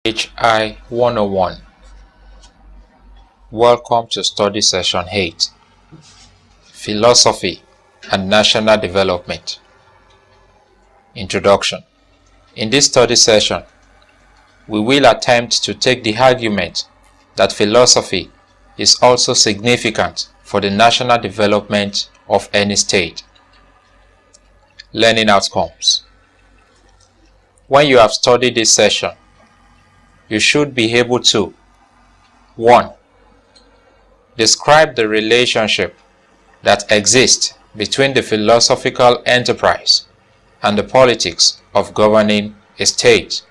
HI 101. Welcome to Study Session 8, Philosophy and National Development. Introduction. In this study session, we will attempt to take the argument that philosophy is also significant for the national development of any state. Learning outcomes. When you have studied this session, you should be able to 1. Describe the relationship that exists between the philosophical enterprise and the politics of governing a state.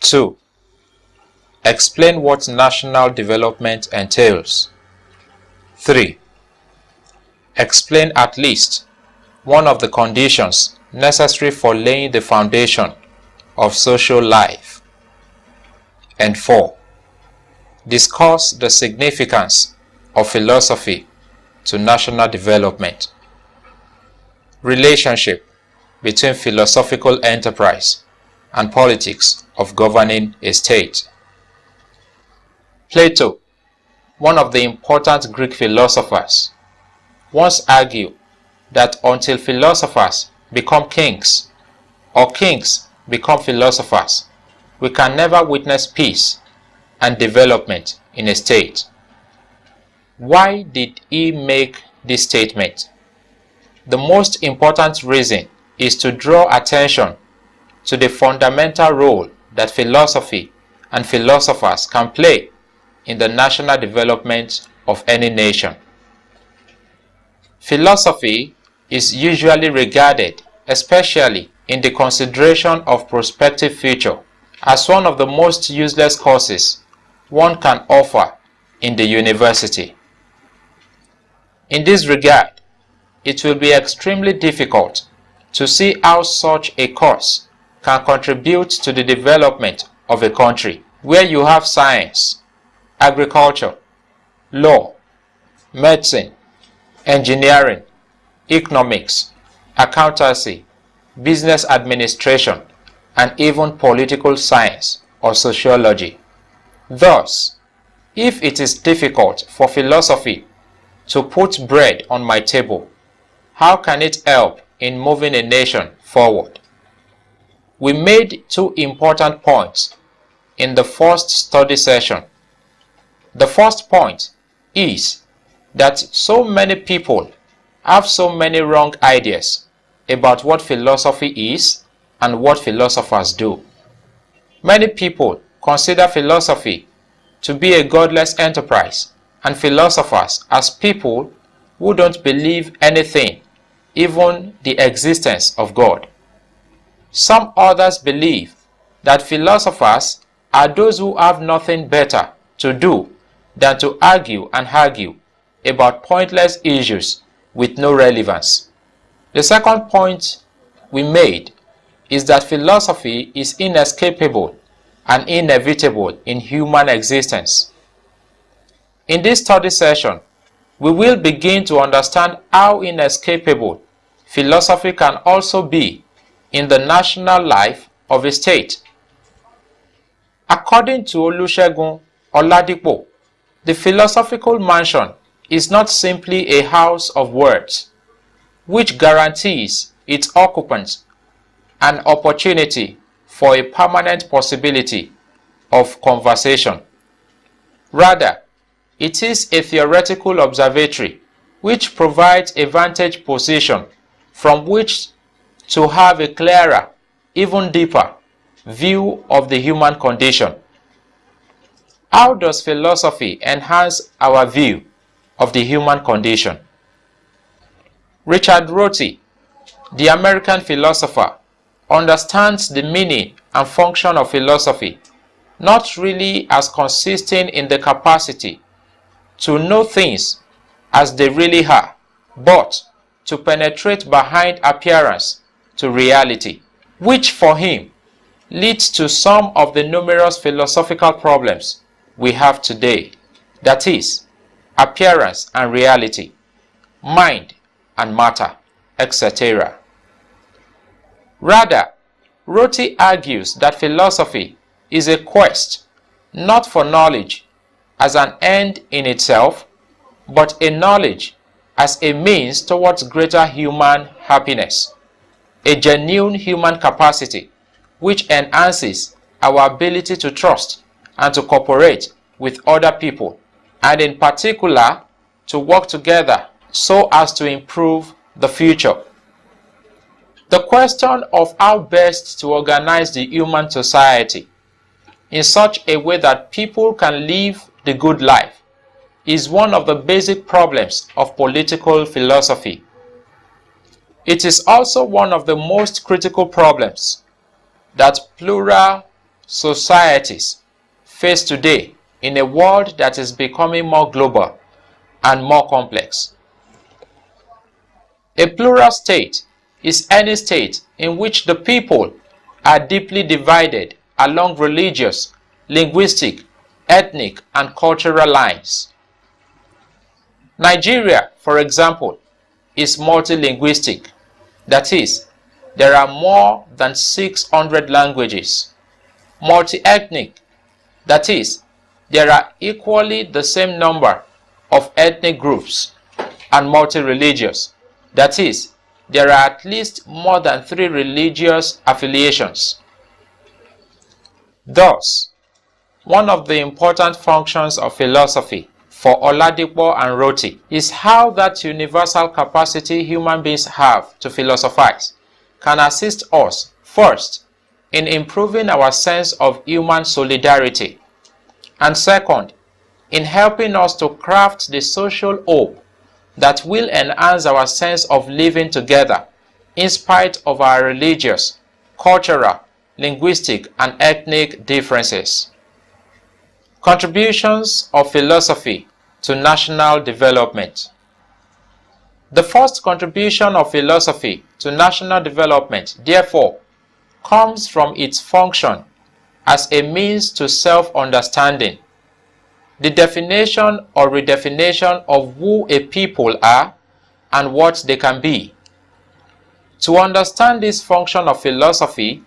2. Explain what national development entails. 3. Explain at least one of the conditions necessary for laying the foundation of social life. And 4. Discuss the significance of philosophy to national development. Relationship between philosophical enterprise and politics of governing a state. Plato, one of the important Greek philosophers, once argued that until philosophers become kings or kings become philosophers, we can never witness peace and development in a state. Why did he make this statement? The most important reason is to draw attention to the fundamental role that philosophy and philosophers can play in the national development of any nation. Philosophy is usually regarded, especially in the consideration of prospective future, as one of the most useless courses one can offer in the university. In this regard, it will be extremely difficult to see how such a course can contribute to the development of a country where you have science, agriculture, law, medicine, engineering, economics, accountancy, business administration, and even political science or sociology. Thus, if it is difficult for philosophy to put bread on my table, how can it help in moving a nation forward? We made two important points in the first study session. The first point is that so many people have so many wrong ideas about what philosophy is and what philosophers do. Many people consider philosophy to be a godless enterprise and philosophers as people who don't believe anything, even the existence of God. Some others believe that philosophers are those who have nothing better to do than to argue and argue about pointless issues with no relevance. The second point we made is that philosophy is inescapable and inevitable in human existence. In this study session, we will begin to understand how inescapable philosophy can also be in the national life of a state. According to Olusegun Oladipo, the philosophical mansion is not simply a house of words, which guarantees its occupants an opportunity for a permanent possibility of conversation. Rather, it is a theoretical observatory which provides a vantage position from which to have a clearer, even deeper view of the human condition. How does philosophy enhance our view of the human condition? Richard Rorty, the American philosopher, understands the meaning and function of philosophy not really as consisting in the capacity to know things as they really are, but to penetrate behind appearance to reality, which for him leads to some of the numerous philosophical problems we have today, that is, appearance and reality, mind and matter, etc. Rather, Roti argues that philosophy is a quest not for knowledge as an end in itself, but a knowledge as a means towards greater human happiness, a genuine human capacity which enhances our ability to trust and to cooperate with other people, and in particular to work together so as to improve the future. The question of how best to organize the human society in such a way that people can live the good life is one of the basic problems of political philosophy. It is also one of the most critical problems that plural societies face today in a world that is becoming more global and more complex. A plural state is any state in which the people are deeply divided along religious, linguistic, ethnic, and cultural lines. Nigeria, for example, is multilinguistic. That is, there are more than 600 languages. Multi-ethnic. That is, there are equally the same number of ethnic groups. And multi-religious. That is, there are at least more than 3 religious affiliations. Thus, one of the important functions of philosophy for Oladipo and Roti is how that universal capacity human beings have to philosophize can assist us, first, in improving our sense of human solidarity, and second, in helping us to craft the social hope that will enhance our sense of living together in spite of our religious, cultural, linguistic, and ethnic differences. Contributions of philosophy to national development. The first contribution of philosophy to national development, therefore, comes from its function as a means to self-understanding, the definition or redefinition of who a people are and what they can be. To understand this function of philosophy,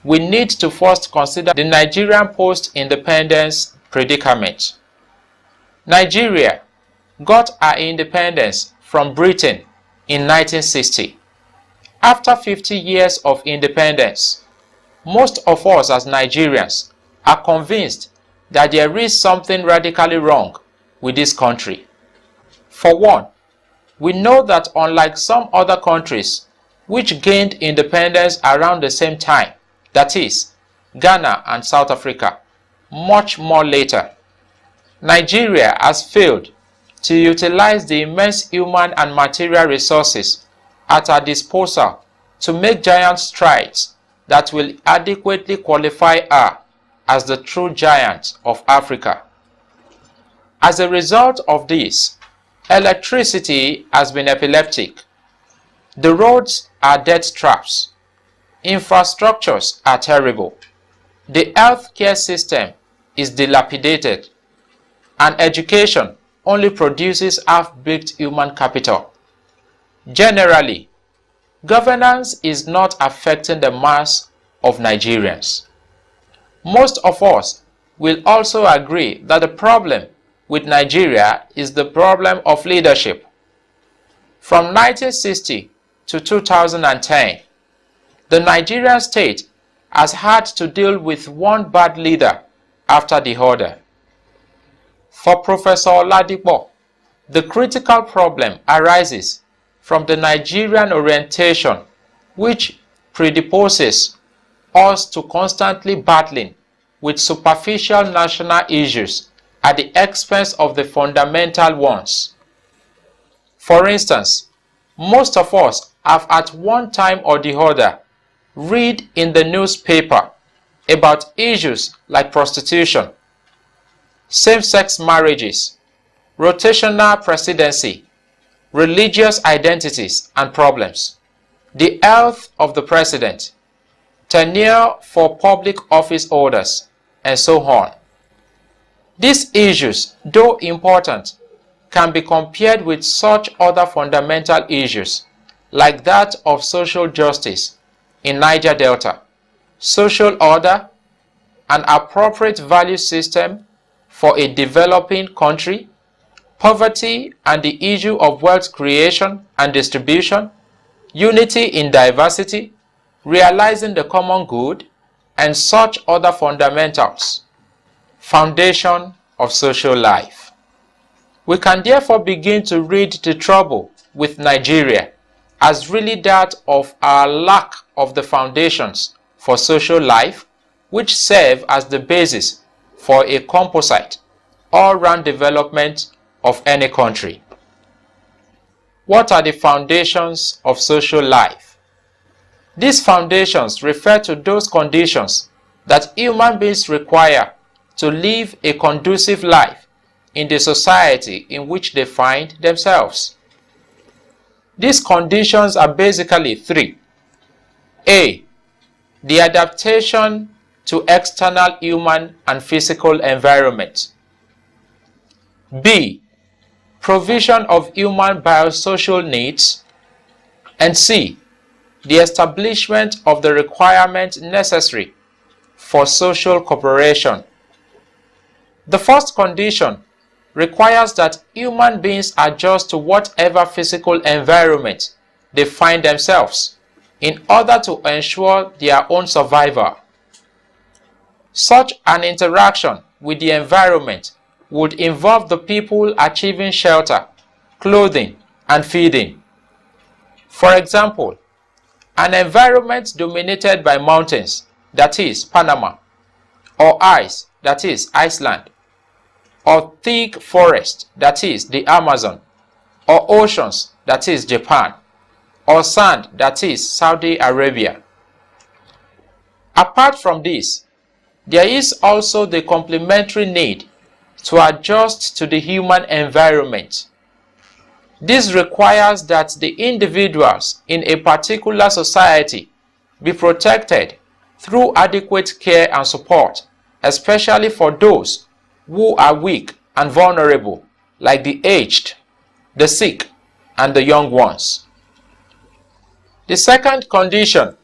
we need to first consider the Nigerian post-independence predicament. Nigeria got her independence from Britain in 1960. After 50 years of independence, most of us as Nigerians are convinced that there is something radically wrong with this country. For one, we know that unlike some other countries which gained independence around the same time, that is, Ghana and South Africa, much more later, Nigeria has failed to utilize the immense human and material resources at our disposal to make giant strides that will adequately qualify her as the true giant of Africa. As a result of this, electricity has been epileptic. The roads are death traps. Infrastructures are terrible. The healthcare system is dilapidated. And education only produces half-baked human capital. Generally, governance is not affecting the mass of Nigerians. Most of us will also agree that the problem with Nigeria is the problem of leadership. From 1960 to 2010, the Nigerian state has had to deal with one bad leader after the other. For Professor Oladipo, the critical problem arises from the Nigerian orientation which predisposes us to constantly battling with superficial national issues at the expense of the fundamental ones. For instance, most of us have at one time or the other read in the newspaper about issues like prostitution, same-sex marriages, rotational presidency, religious identities and problems, the health of the president, tenure for public office holders, and so on. These issues, though important, can be compared with such other fundamental issues like that of social justice in Niger Delta, social order, an appropriate value system for a developing country, poverty and the issue of wealth creation and distribution, unity in diversity, realizing the common good, and such other fundamentals. Foundation of social life. We can therefore begin to read the trouble with Nigeria as really that of our lack of the foundations for social life, which serve as the basis for a composite, all-round development of any country. What are the foundations of social life? These foundations refer to those conditions that human beings require to live a conducive life in the society in which they find themselves. These conditions are basically three. A. The adaptation to external human and physical environment. B. Provision of human biosocial needs. And C. The establishment of the requirements necessary for social cooperation. The first condition requires that human beings adjust to whatever physical environment they find themselves in order to ensure their own survival. Such an interaction with the environment would involve the people achieving shelter, clothing, and feeding. For example, an environment dominated by mountains, that is Panama, or ice, that is Iceland, or thick forest, that is the Amazon, or oceans, that is Japan, or sand, that is Saudi Arabia. Apart from this, there is also the complementary need to adjust to the human environment. This requires that the individuals in a particular society be protected through adequate care and support, especially for those who are weak and vulnerable, like the aged, the sick, and the young ones. The second condition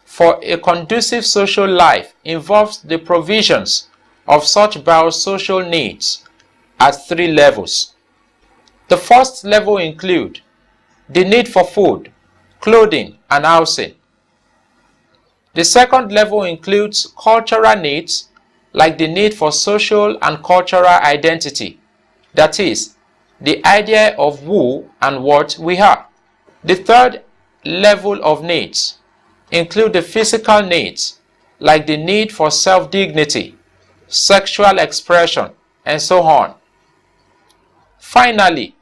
for a conducive social life involves the provisions of such biosocial needs at three levels. The first level include the need for food, clothing, and housing. The second level includes cultural needs like the need for social and cultural identity, that is, the idea of who and what we are. The third level of needs include the physical needs like the need for self-dignity, sexual expression, and so on. Finally,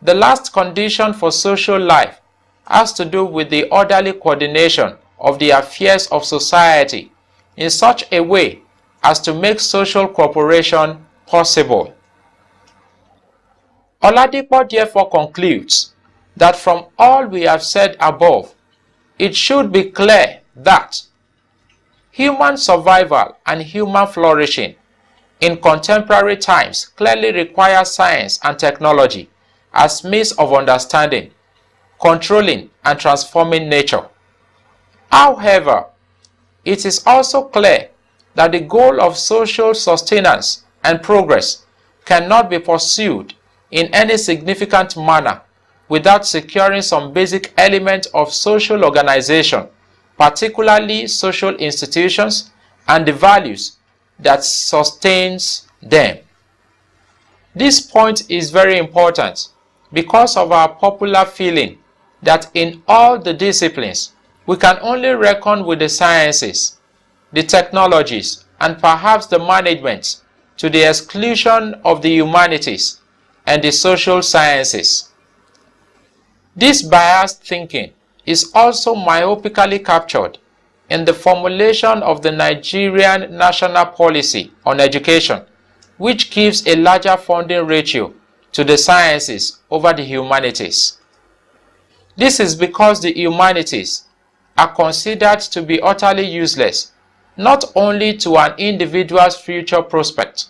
the last condition for social life has to do with the orderly coordination of the affairs of society in such a way as to make social cooperation possible. Oladipo therefore concludes that from all we have said above, it should be clear that human survival and human flourishing in contemporary times clearly require science and technology as means of understanding, controlling, and transforming nature. However, it is also clear that the goal of social sustenance and progress cannot be pursued in any significant manner without securing some basic element of social organization, particularly social institutions and the values that sustains them. This point is very important because of our popular feeling that in all the disciplines we can only reckon with the sciences, the technologies, and perhaps the management to the exclusion of the humanities and the social sciences. This biased thinking is also myopically captured in the formulation of the Nigerian National Policy on Education, which gives a larger funding ratio to the sciences over the humanities. This is because the humanities are considered to be utterly useless, not only to an individual's future prospect,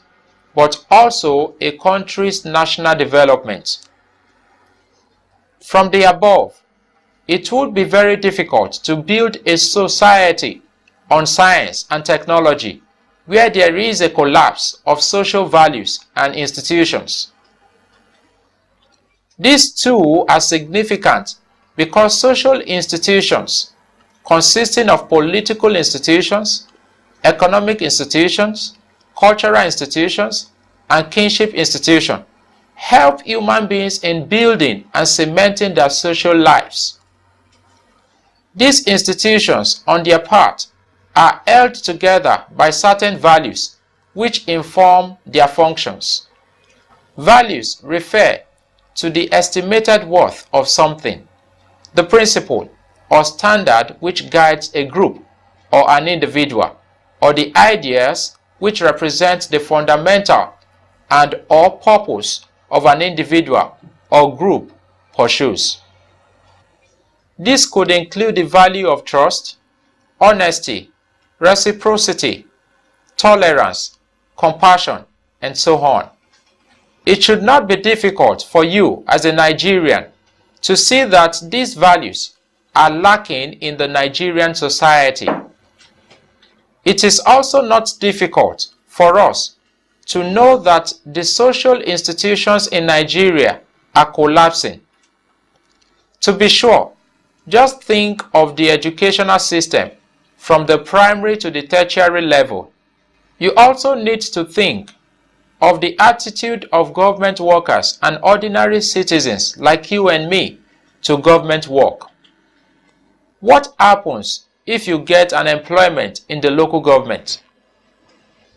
but also a country's national development. From the above, it would be very difficult to build a society on science and technology, where there is a collapse of social values and institutions. These too are significant because social institutions, consisting of political institutions, economic institutions, cultural institutions, and kinship institutions, help human beings in building and cementing their social lives. These institutions, on their part, are held together by certain values which inform their functions. Values refer to the estimated worth of something, the principle or standard which guides a group or an individual, or the ideas which represent the fundamental and or purpose of an individual or group pursues. This could include the value of trust, honesty, reciprocity, tolerance, compassion, and so on. It should not be difficult for you as a Nigerian to see that these values are lacking in the Nigerian society. It is also not difficult for us to know that the social institutions in Nigeria are collapsing. To be sure, just think of the educational system from the primary to the tertiary level. You also need to think of the attitude of government workers and ordinary citizens like you and me to government work. What happens if you get an employment in the local government?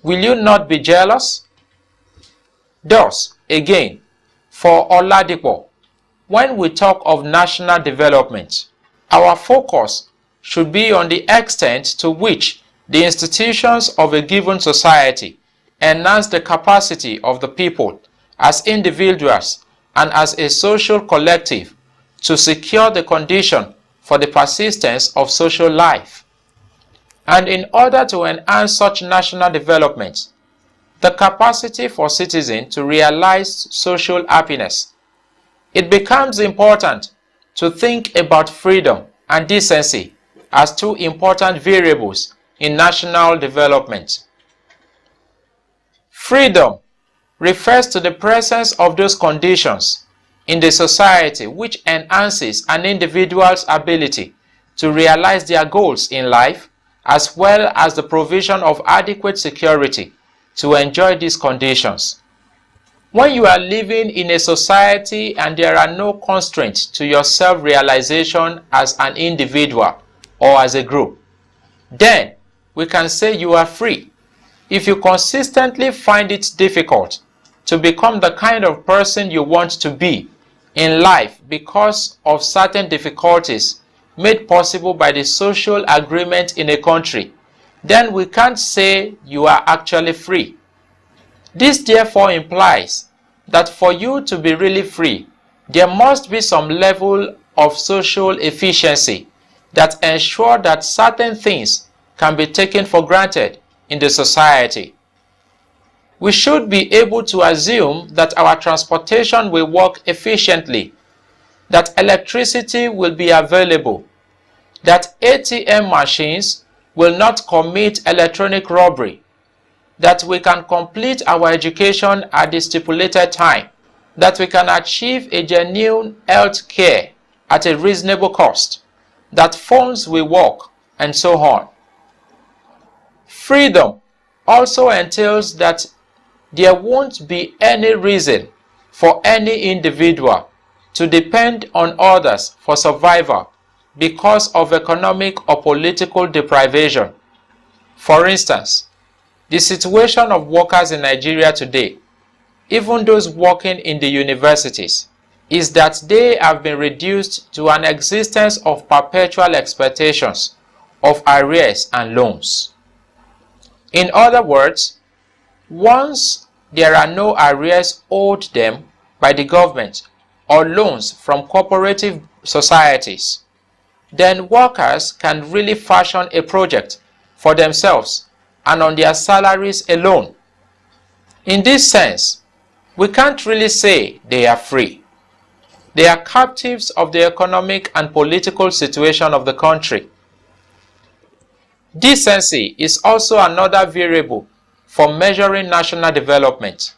Will you not be jealous? Thus, again, for Oladipo, when we talk of national development, our focus should be on the extent to which the institutions of a given society enhance the capacity of the people as individuals and as a social collective to secure the condition for the persistence of social life. And in order to enhance such national development, the capacity for citizens to realize social happiness, it becomes important to think about freedom and decency as two important variables in national development. Freedom refers to the presence of those conditions in the society which enhances an individual's ability to realize their goals in life, as well as the provision of adequate security to enjoy these conditions. When you are living in a society and there are no constraints to your self-realization as an individual or as a group, then we can say you are free. If you consistently find it difficult to become the kind of person you want to be in life because of certain difficulties made possible by the social agreement in a country, then we can't say you are actually free. This therefore implies that for you to be really free, there must be some level of social efficiency that ensure that certain things can be taken for granted in the society. We should be able to assume that our transportation will work efficiently, that electricity will be available, that ATM machines will not commit electronic robbery, that we can complete our education at the stipulated time, that we can achieve a genuine health care at a reasonable cost, that phones will work, and so on. Freedom also entails that there won't be any reason for any individual to depend on others for survival because of economic or political deprivation. For instance, the situation of workers in Nigeria today, even those working in the universities, is that they have been reduced to an existence of perpetual expectations of arrears and loans. In other words, once there are no arrears owed them by the government or loans from cooperative societies, then workers can really fashion a project for themselves and on their salaries alone. In this sense, we can't really say they are free. They are captives of the economic and political situation of the country. Decency is also another variable for measuring national development.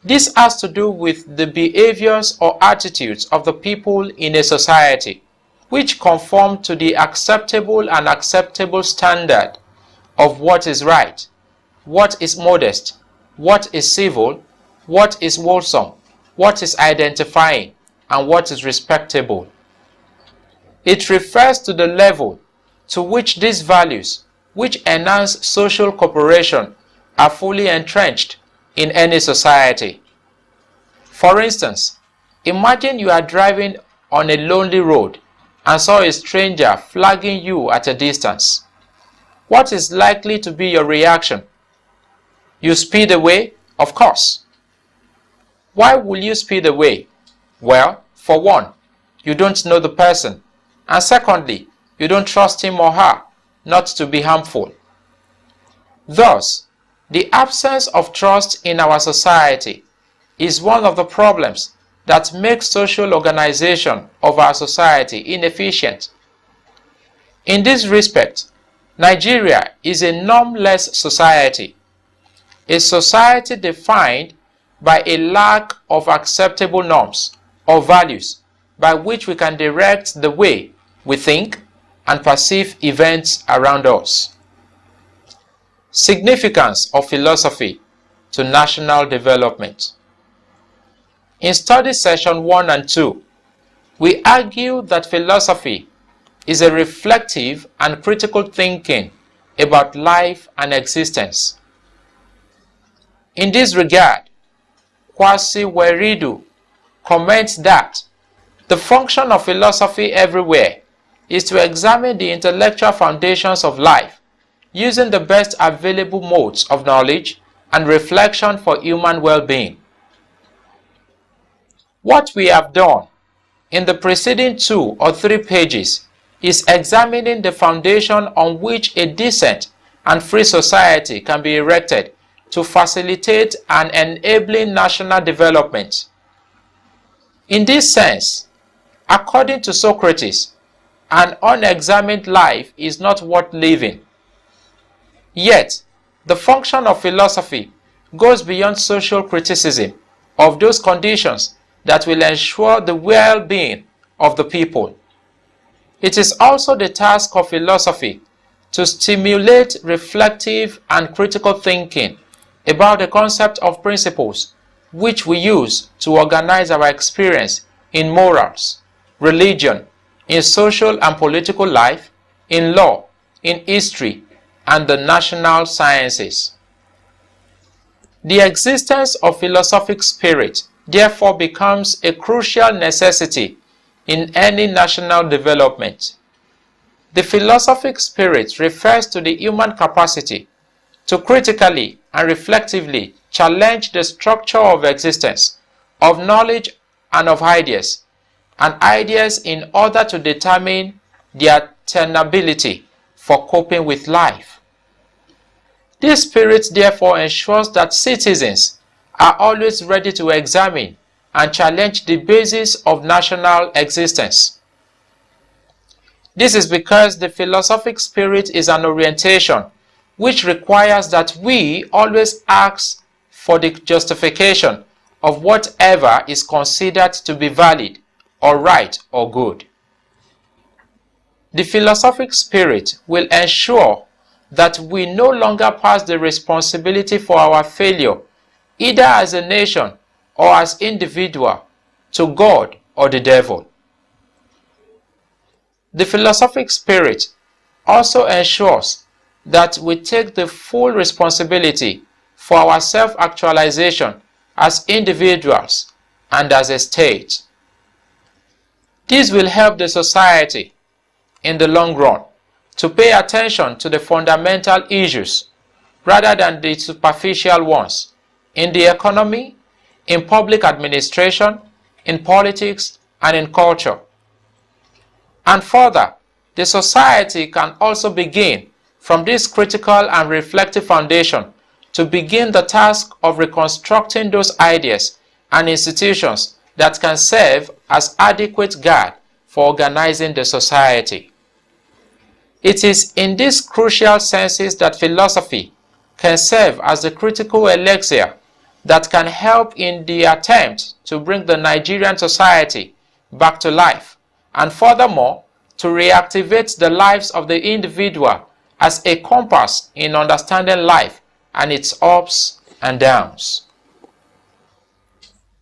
This has to do with the behaviors or attitudes of the people in a society, which conform to the acceptable and acceptable standard of what is right, what is modest, what is civil, what is wholesome, what is identifying, and what is respectable. It refers to the level to which these values, which enhance social cooperation, are fully entrenched in any society. For instance, imagine you are driving on a lonely road and saw a stranger flagging you at a distance. What is likely to be your reaction? You speed away, of course. Why will you speed away? Well, for one, you don't know the person, and secondly, you don't trust him or her not to be harmful. Thus, the absence of trust in our society is one of the problems that makes social organization of our society inefficient. In this respect, Nigeria is a normless society, a society defined by a lack of acceptable norms or values by which we can direct the way we think and perceive events around us. Significance of philosophy to national development. In study session 1 and 2, we argue that philosophy is a reflective and critical thinking about life and existence. In this regard, Kwasi Weridu comments that the function of philosophy everywhere is to examine the intellectual foundations of life using the best available modes of knowledge and reflection for human well-being. What we have done in the preceding 2 or 3 pages is examining the foundation on which a decent and free society can be erected to facilitate an enabling national development. In this sense, according to Socrates, an unexamined life is not worth living. Yet, the function of philosophy goes beyond social criticism of those conditions that will ensure the well-being of the people. It is also the task of philosophy to stimulate reflective and critical thinking about the concept of principles which we use to organize our experience in morals, religion, in social and political life, in law, in history, and the national sciences. The existence of philosophic spirit therefore becomes a crucial necessity in any national development. The philosophic spirit refers to the human capacity to critically and reflectively challenge the structure of existence, of knowledge and of ideas, and ideas in order to determine their tenability for coping with life. This spirit therefore ensures that citizens are always ready to examine and challenge the basis of national existence. This is because the philosophic spirit is an orientation which requires that we always ask for the justification of whatever is considered to be valid or right or good. The philosophic spirit will ensure that we no longer pass the responsibility for our failure, either as a nation or as individual, to God or the devil. The philosophic spirit also ensures that we take the full responsibility for our self-actualization as individuals and as a state. This will help the society in the long run to pay attention to the fundamental issues rather than the superficial ones in the economy, in public administration, in politics, and in culture. And further, the society can also begin from this critical and reflective foundation to begin the task of reconstructing those ideas and institutions that can serve as adequate guard for organizing the society. It is in these crucial senses that philosophy can serve as the critical elixir that can help in the attempt to bring the Nigerian society back to life, and furthermore, to reactivate the lives of the individual as a compass in understanding life and its ups and downs.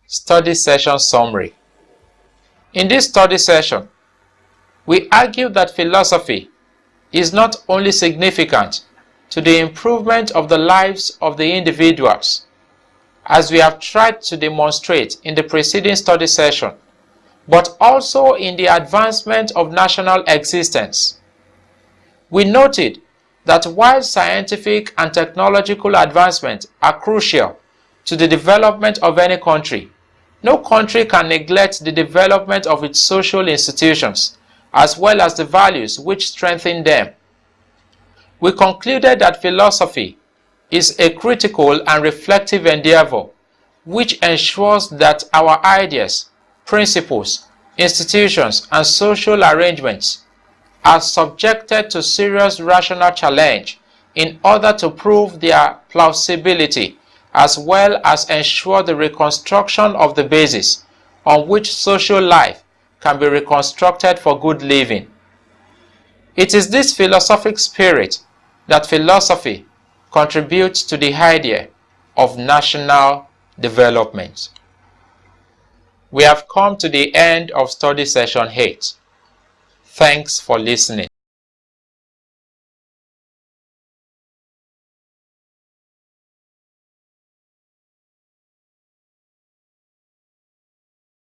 Study session summary. In this study session, we argue that philosophy is not only significant to the improvement of the lives of the individuals, as we have tried to demonstrate in the preceding study session, but also in the advancement of national existence. We noted that while scientific and technological advancements are crucial to the development of any country, no country can neglect the development of its social institutions, as well as the values which strengthen them. We concluded that philosophy is a critical and reflective endeavor which ensures that our ideas, principles, institutions, and social arrangements are subjected to serious rational challenge in order to prove their plausibility, as well as ensure the reconstruction of the basis on which social life can be reconstructed for good living. It is this philosophic spirit that philosophy contributes to the idea of national development. We have come to the end of study session 8. Thanks for listening.